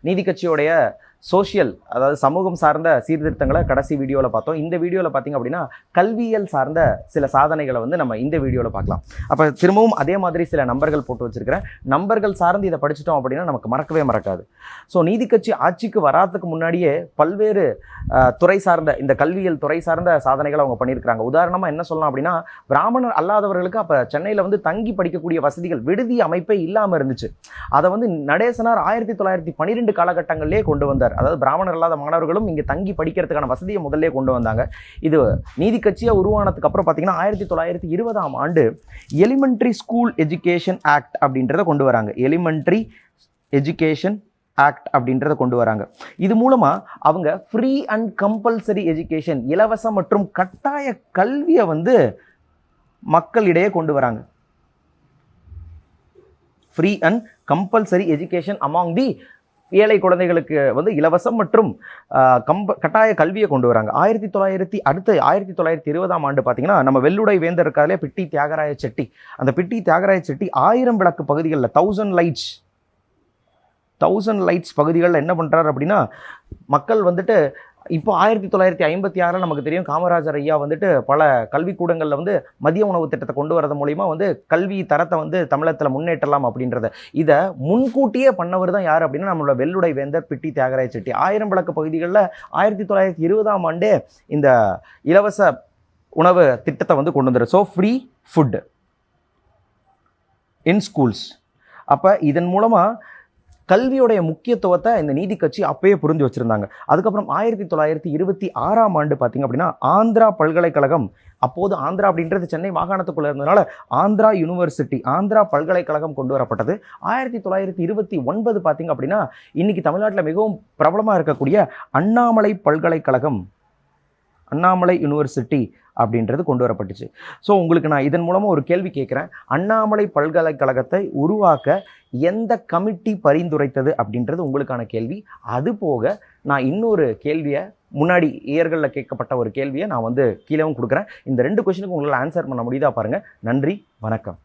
நீதி கட்சியோடைய சோஷியல் அதாவது சமூகம் சார்ந்த சீர்திருத்தங்களை கடைசி வீடியோவில் பார்த்தோம். இந்த வீடியோவில் பார்த்தீங்க அப்படின்னா கல்வியல் சார்ந்த சில சாதனைகளை வந்து நம்ம இந்த வீடியோவில் பார்க்கலாம். அப்போ திரும்பவும் அதே மாதிரி சில நம்பர்கள் போட்டு வச்சிருக்கிறேன். நம்பர்கள் சார்ந்து இதை படிச்சிட்டோம் அப்படின்னா நமக்கு மறக்கவே மறக்காது. ஸோ நீதி கட்சி ஆட்சிக்கு வராதுக்கு முன்னாடியே பல்வேறு துறை சார்ந்த இந்த கல்வியல் துறை சார்ந்த சாதனைகளை அவங்க பண்ணியிருக்கிறாங்க. உதாரணமாக என்ன சொல்லலாம் அப்படின்னா, பிராமணர் அல்லாதவர்களுக்கு அப்போ சென்னையில் வந்து தங்கி படிக்கக்கூடிய வசதிகள் விடுதி அமைப்பே இல்லாமல் இருந்துச்சு. அதை வந்து நடேசனார் 1912 காலகட்டங்களிலே கொண்டு வந்தார். அதாவது பிராமணர் அல்லாத மாணவர்களும் இங்கே தங்கி படிக்கிறதுக்கான வசதியை முதல்ல கொண்டு வந்தாங்க. இது நீதி கட்சியாக உருவானதுக்கு அப்புறம் பார்த்தீங்கன்னா 1920ஆம் ஆண்டு எலிமெண்ட்ரி ஸ்கூல் எஜுகேஷன் ஆக்ட் அப்படின்றத கொண்டு வராங்க. எலிமெண்ட்ரி எஜுகேஷன் ஆக்ட் அப்படின்றத கொண்டு வராங்க. இது மூலமா அவங்க ஃப்ரீ அண்ட் கம்பல்சரி எஜுகேஷன், இலவச மற்றும் கட்டாய கல்வியை வந்து மக்களிடையே கொண்டு வராங்க. Free and compulsory education among the ஏழை குழந்தைகளுக்கு வந்து இலவசம் மற்றும் கட்டாய கல்வியை கொண்டு வராங்க. 1920ஆம் ஆண்டு பார்த்தீங்கன்னா நம்ம வெள்ளுடை வேந்தர் இருக்காலே பிட்டி தியாகராய செட்டி, அந்த பிட்டி தியாகராய செட்டி 1000 விளக்கு பகுதிகளில் 1000 லைட்ஸ் பகுதிகளில் என்ன பண்ணுறாரு அப்படின்னா, மக்கள் வந்துட்டு இப்போ 1956 நமக்கு தெரியும் காமராஜர் ஐயா வந்துட்டு பல கல்விக்கூடங்களில் வந்து மதிய உணவு திட்டத்தை கொண்டு வரது மூலிமா வந்து கல்வி தரத்தை வந்து தமிழகத்தில் முன்னேற்றலாம் அப்படின்றத இதை முன்கூட்டியே பண்ணவர் தான் யார் அப்படின்னா நம்மளோட வெள்ளுடை வேந்தர் பிட்டி தியாகராய செட்டி. 1000 விளக்கு பகுதிகளில் 1920ஆம் ஆண்டே இந்த இலவச உணவு திட்டத்தை வந்து கொண்டு வந்துரு. So free food in schools. அப்போ இதன் மூலமாக கல்வியோடைய முக்கியத்துவத்தை இந்த நீதி கட்சி அப்பயே புரிஞ்சு வச்சுருந்தாங்க. அதுக்கப்புறம் 1926ஆம் ஆண்டு பார்த்திங்க அப்படின்னா ஆந்திரா பல்கலைக்கழகம், அப்போது ஆந்திரா அப்படின்றது சென்னை மாகாணத்துக்குள்ளே இருந்ததுனால ஆந்திரா யூனிவர்சிட்டி, ஆந்திரா பல்கலைக்கழகம் கொண்டு வரப்பட்டது. 1929 பார்த்திங்க அப்படின்னா இன்றைக்கி தமிழ்நாட்டில் மிகவும் பிரபலமாக இருக்கக்கூடிய அண்ணாமலை பல்கலைக்கழகம், அண்ணாமலை யூனிவர்சிட்டி அப்படின்றது கொண்டு வரப்பட்டுச்சு. ஸோ உங்களுக்கு நான் இதன் மூலமாக ஒரு கேள்வி கேட்குறேன். அண்ணாமலை பல்கலைக்கழகத்தை உருவாக்க எந்த கமிட்டி பரிந்துரைத்தது அப்படின்றது உங்களுக்கான கேள்வி. அது போக நான் இன்னொரு கேள்வியை முன்னாடி இயர்களில் கேட்கப்பட்ட ஒரு கேள்வியை நான் வந்து கீழேவும் கொடுக்குறேன். இந்த 2 கொஸ்டினுக்கு உங்களால் ஆன்சர் பண்ண முடியுதா பாருங்கள். நன்றி, வணக்கம்.